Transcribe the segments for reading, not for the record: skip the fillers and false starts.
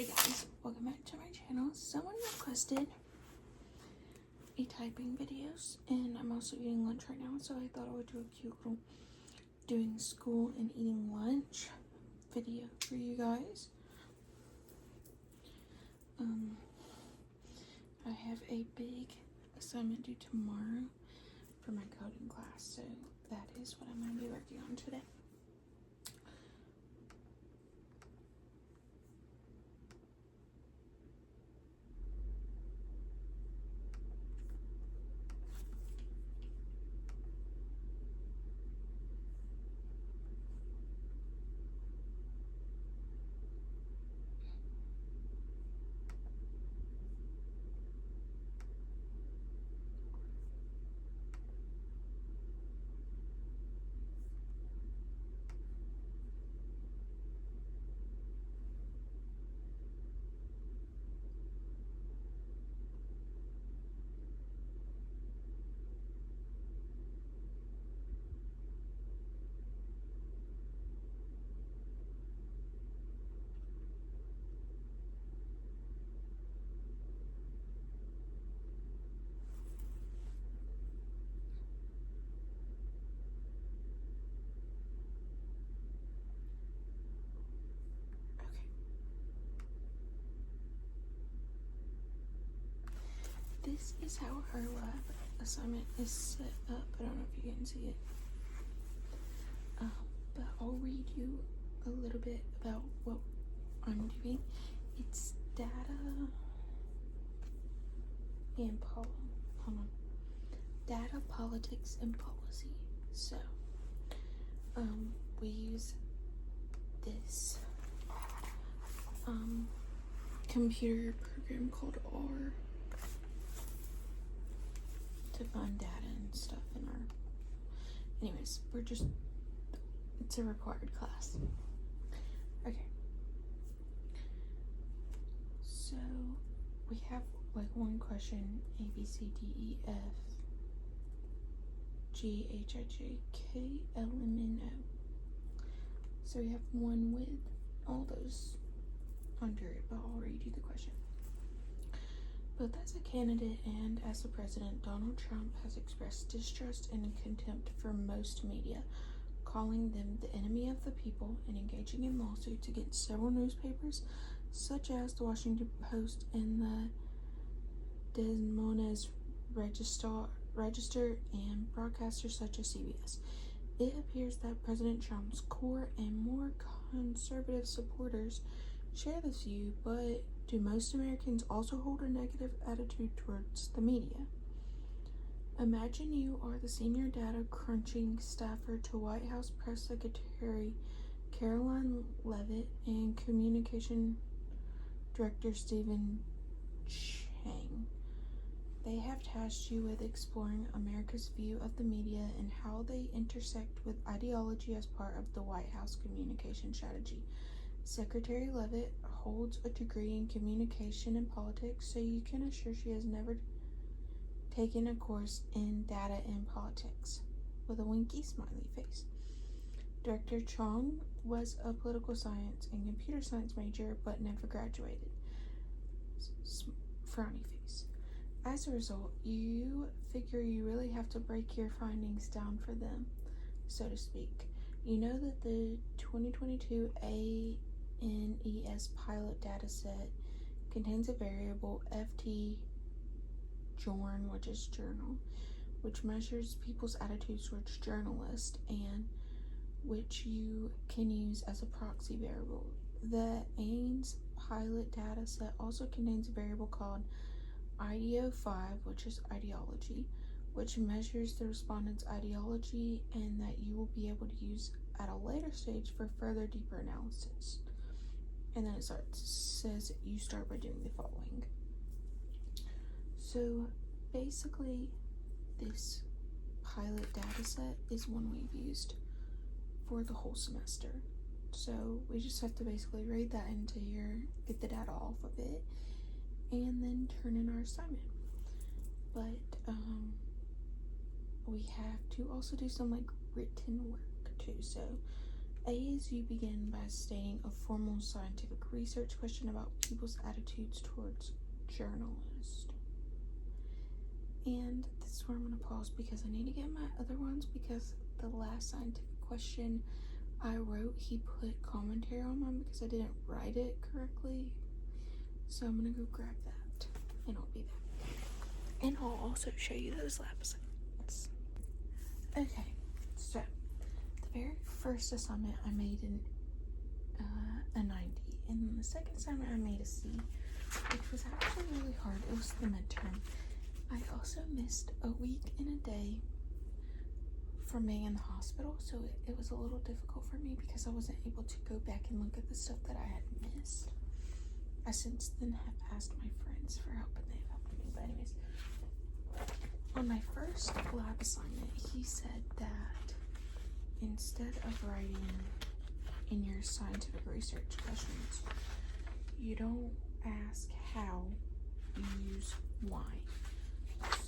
Hi guys, welcome back to my channel. Someone requested a typing videos and I'm also eating lunch right now, so I thought I would do a cute little doing school and eating lunch video for you guys. I have a big assignment due tomorrow for my coding class, so that is what I'm going to be working on today. This is how her lab assignment is set up. I don't know if you can see it. But I'll read you a little bit about what I'm doing. It's data and data, politics, and policy. So, we use this computer program called R to find data and stuff in our, anyways, it's a required class. Okay, so we have like one question, A, B, C, D, E, F, G, H, I, J, K, L, M, N, O. So we have one with all those under it, but I'll read you the question. Both as a candidate and as a president, Donald Trump has expressed distrust and contempt for most media, calling them the enemy of the people and engaging in lawsuits against several newspapers, such as the Washington Post and the Des Moines Register and broadcasters such as CBS. It appears that President Trump's core and more conservative supporters share this view, but do most Americans also hold a negative attitude towards the media? Imagine you are the senior data crunching staffer to White House Press Secretary Karoline Leavitt and Communication Director Stephen Chang. They have tasked you with exploring America's view of the media and how they intersect with ideology as part of the White House communication strategy. Secretary Leavitt holds a degree in communication and politics, so you can assure she has never taken a course in data and politics, with a winky smiley face. Director Chong was a political science and computer science major, but never graduated. Frowny face. As a result, you figure you really have to break your findings down for them, so to speak. You know that the 2022 ANES pilot dataset contains a variable FT-JORN, which is journal, which measures people's attitudes towards journalists and which you can use as a proxy variable. The ANES pilot dataset also contains a variable called IDEO5, which is ideology, which measures the respondent's ideology and that you will be able to use at a later stage for further deeper analysis. And then it says you start by doing the following. So basically this pilot data set is one we've used for the whole semester. So we just have to basically read that into here, get the data off of it, and then turn in our assignment. But we have to also do some like written work too. So A is you begin by stating a formal scientific research question about people's attitudes towards journalists. And this is where I'm going to pause because I need to get my other ones, because the last scientific question I wrote, he put commentary on mine because I didn't write it correctly. So I'm going to go grab that and I'll be back. And I'll also show you those lab assignments. Okay, so the very first assignment I made a 90, and then the second assignment I made a C, which was actually really hard. It was the midterm. I also missed a week and a day from being in the hospital, so it was a little difficult for me because I wasn't able to go back and look at the stuff that I had missed. I since then have asked my friends for help and they've helped me. But anyways, on my first lab assignment, he said that instead of writing in your scientific research questions, you don't ask how, you use why.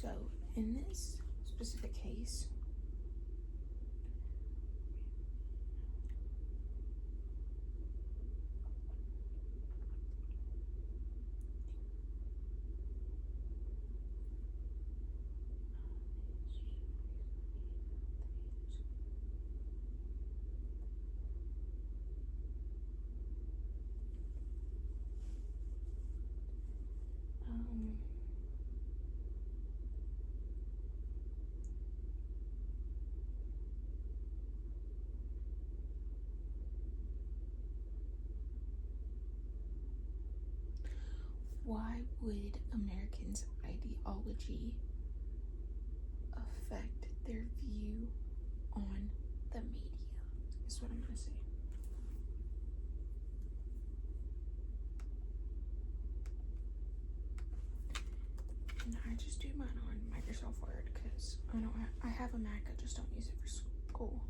So in this specific case, why would Americans' ideology affect their view on the media? Is what I'm going to say. And I just do mine on Microsoft Word because I have a Mac, I just don't use it for school.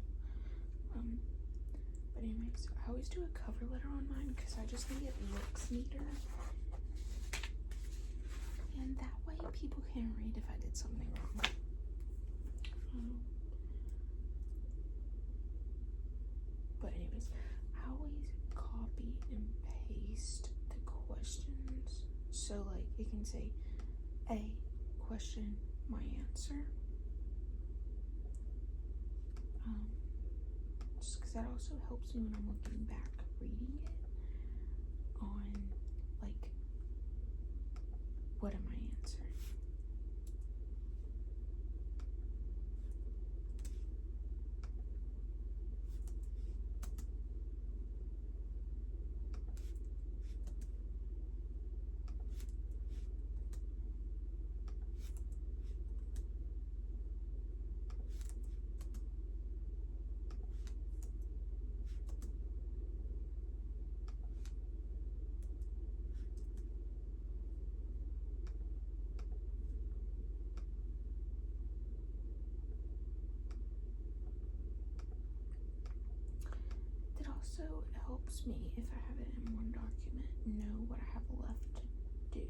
But anyways, I always do a cover letter on mine because I just think it looks neater. And that way people can read if I did something wrong. But anyways, I always copy and paste the questions. So like it can say A question, my answer. Just because that also helps me when I'm looking back reading it on like, what am I answering? It also helps me, if I have it in one document, know what I have left to do.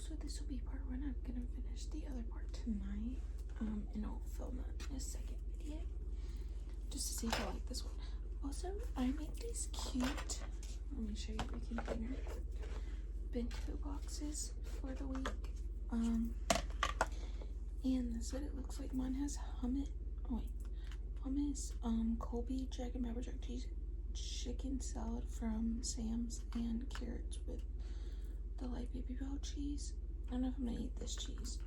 Also, this will be part one. I'm gonna finish the other part tonight, and I'll film a second video just to see if I like this one. Also, I made these cute, let me show you the container, bento boxes for the week. And that's what it looks like. Mine has hummus, Colby Jack and Pepper Jack cheese, chicken salad from Sam's, and carrots with the light baby bell cheese. I don't know if I'm gonna eat this cheese,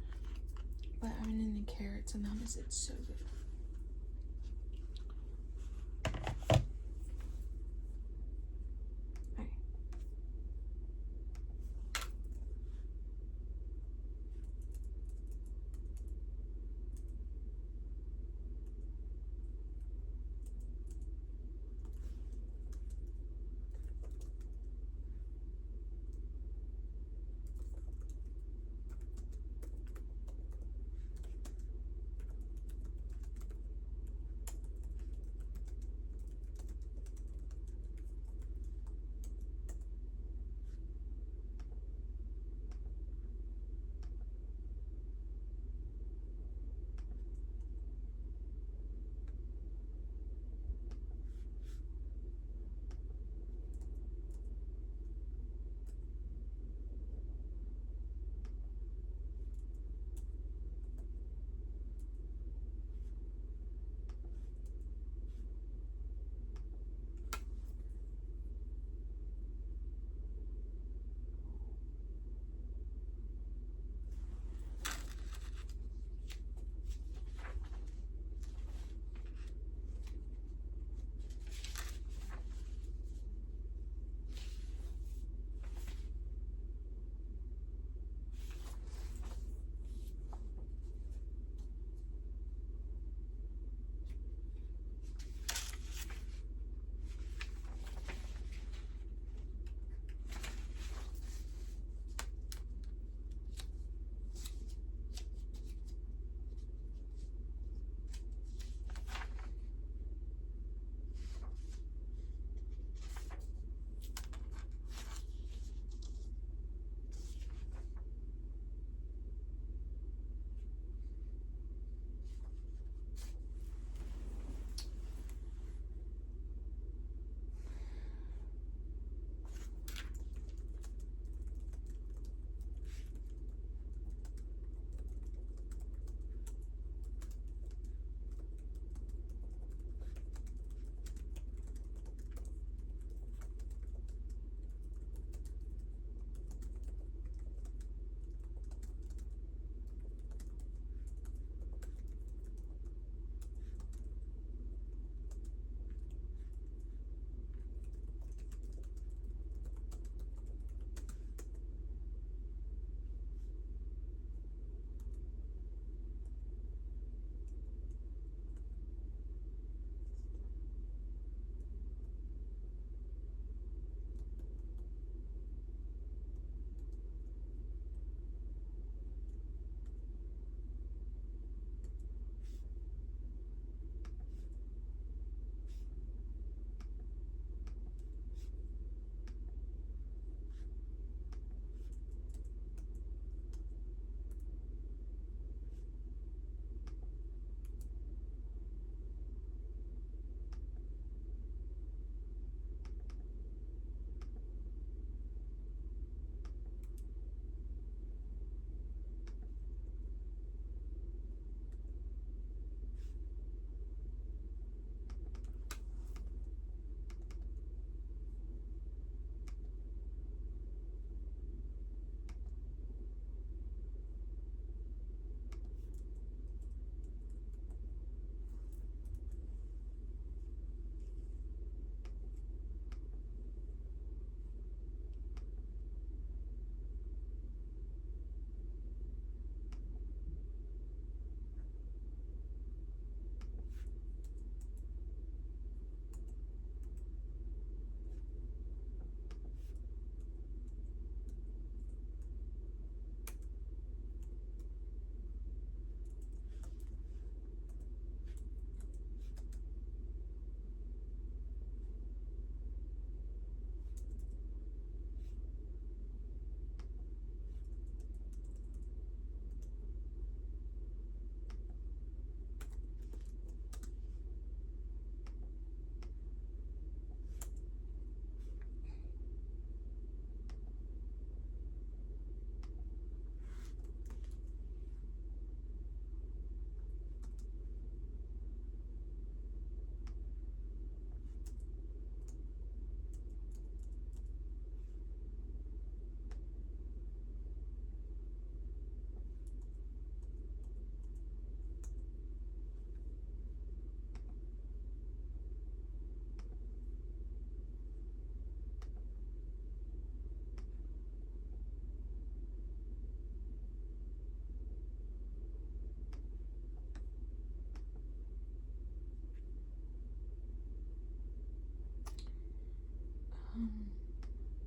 but I'm in the carrots and the hummus. It's so good.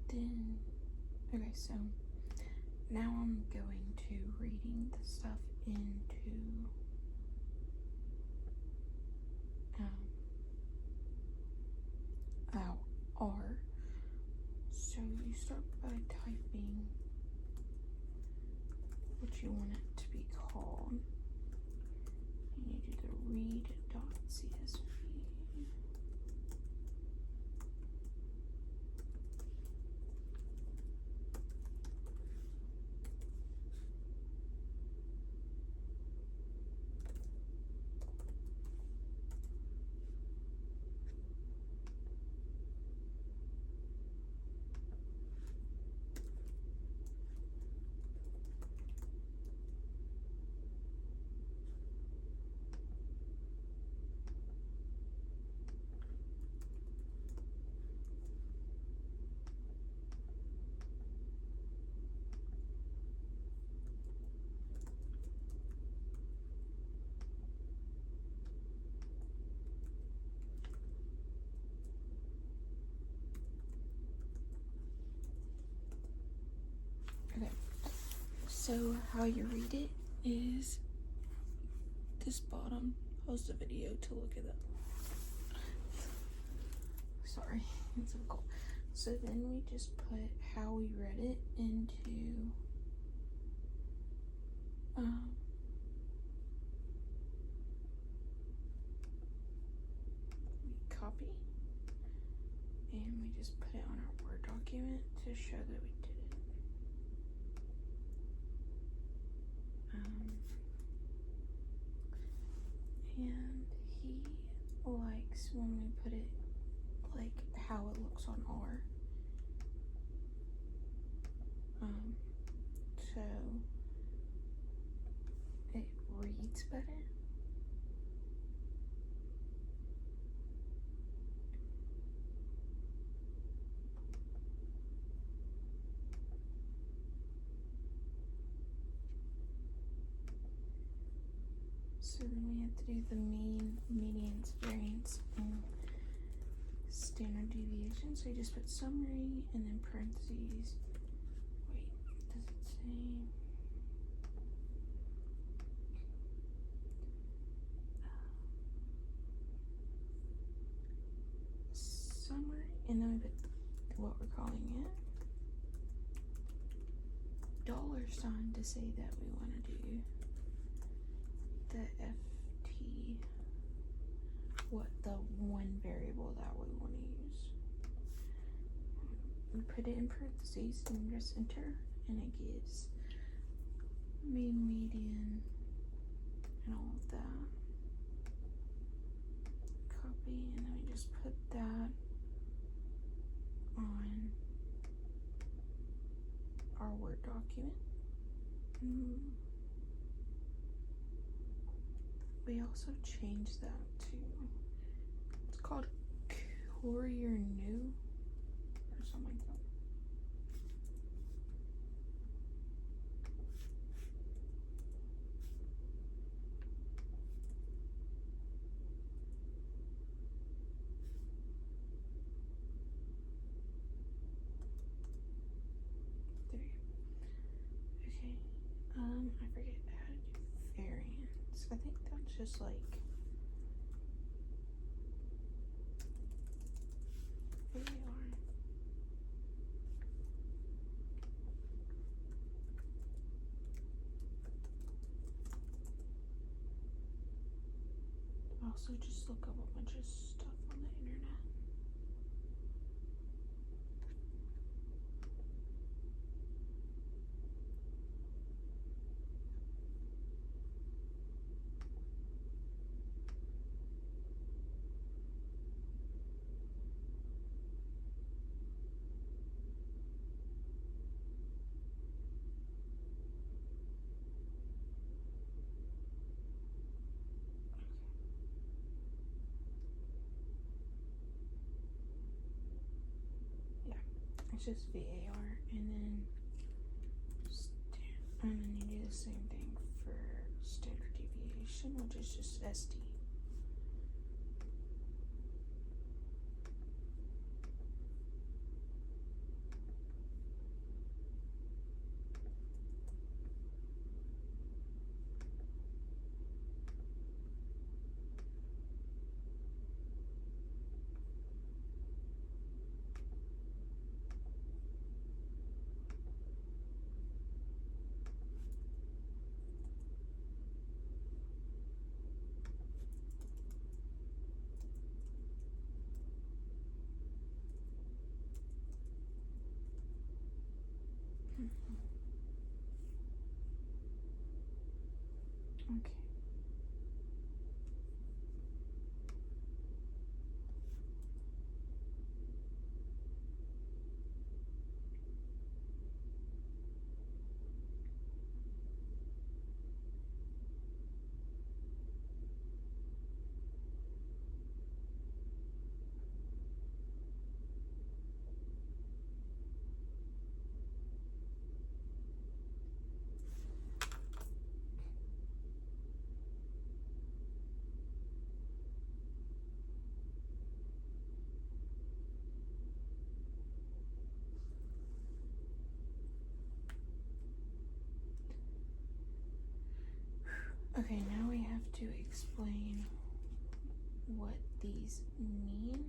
Then, okay, so now I'm going to reading the stuff into our R. So you start by typing what you want it to be called. And you do the read.csv. Okay, so how you read it is this bottom. Pause the video to look at that. Sorry, it's so cold. So then we just put how we read it into we copy and we just put it on our Word document to show that we did it. And he likes when we put it like how it looks on R. So it reads better. So then we have to do the mean, medians, variance, and standard deviation. So you just put summary and then parentheses. Wait, does it say? Summary, and then we put what we're calling it. $sign to say that we want to do the FT, what the one variable that we want to use. We put it in parentheses and press enter, and it gives mean, median, and all of that. Copy, and then we just put that on our Word document. We also changed that to, it's called Courier New or something like that. I forget how to do variance. I think that's just like VAR. Also just look up a bunch of stuff on the internet. It's just VAR, and then you do the same thing for standard deviation, which is just SD. Okay. Okay, now we have to explain what these mean.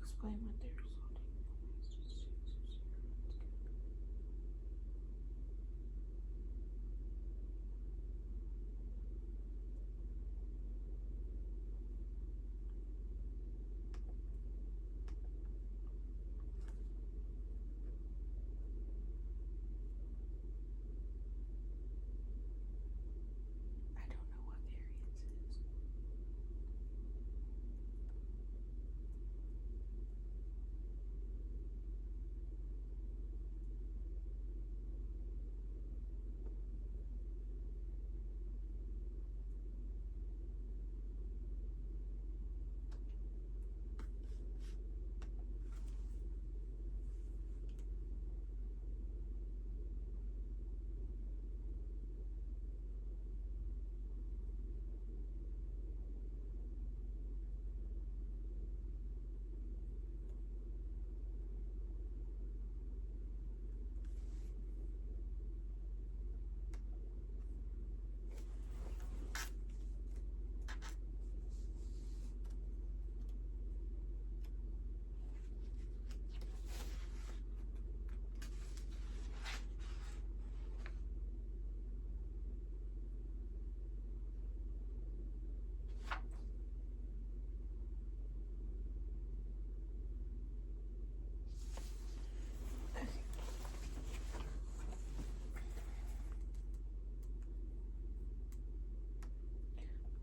Explain what they're resulting from. I don't know what variance is.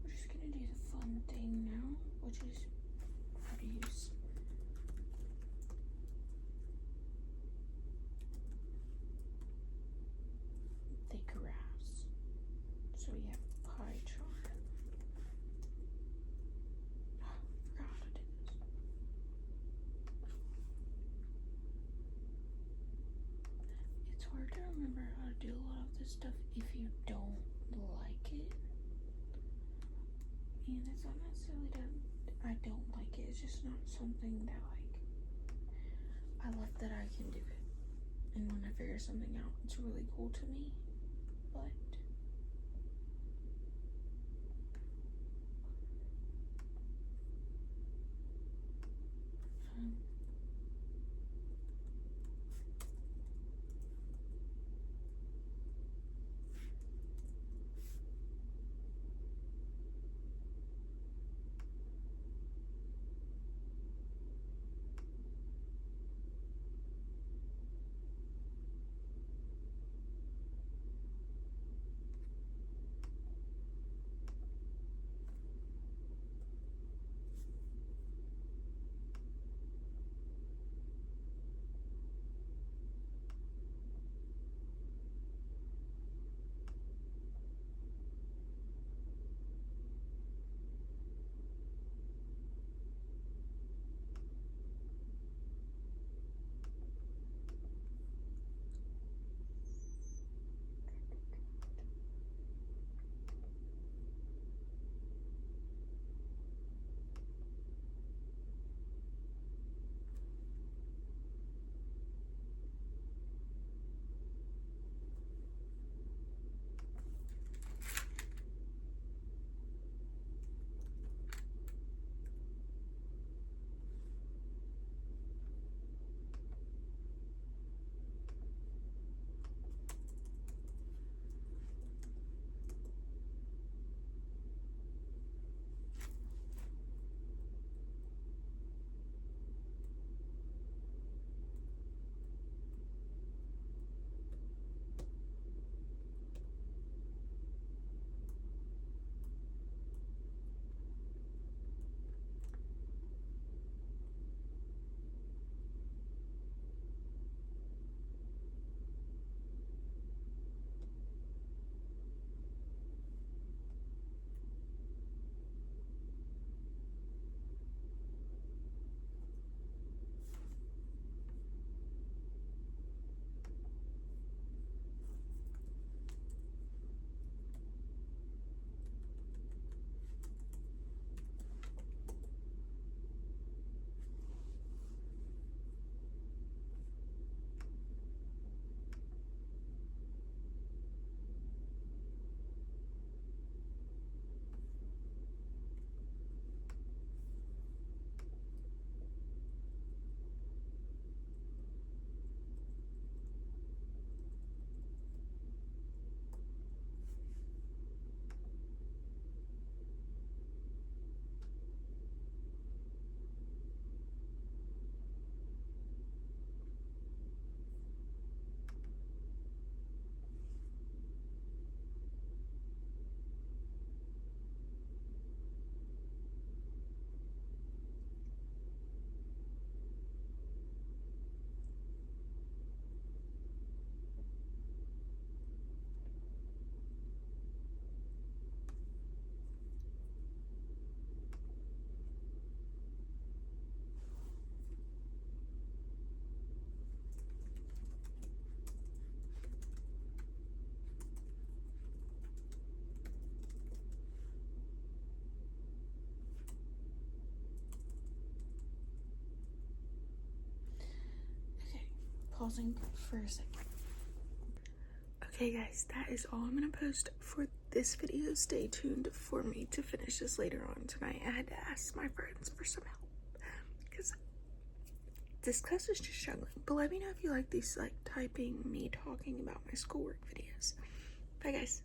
We're just gonna do the fun thing now, which is produce the hard to remember how to do a lot of this stuff if you don't like it. And it's not necessarily that I don't like it, it's just not something that, like, I love that I can do it. And when I figure something out, it's really cool to me. But pausing for a second. Okay guys, that is all I'm gonna post for this video. Stay tuned for me to finish this later on tonight. I had to ask my friends for some help because this class is just struggling. But let me know if you like these, like, typing, me talking about my schoolwork videos. Bye guys.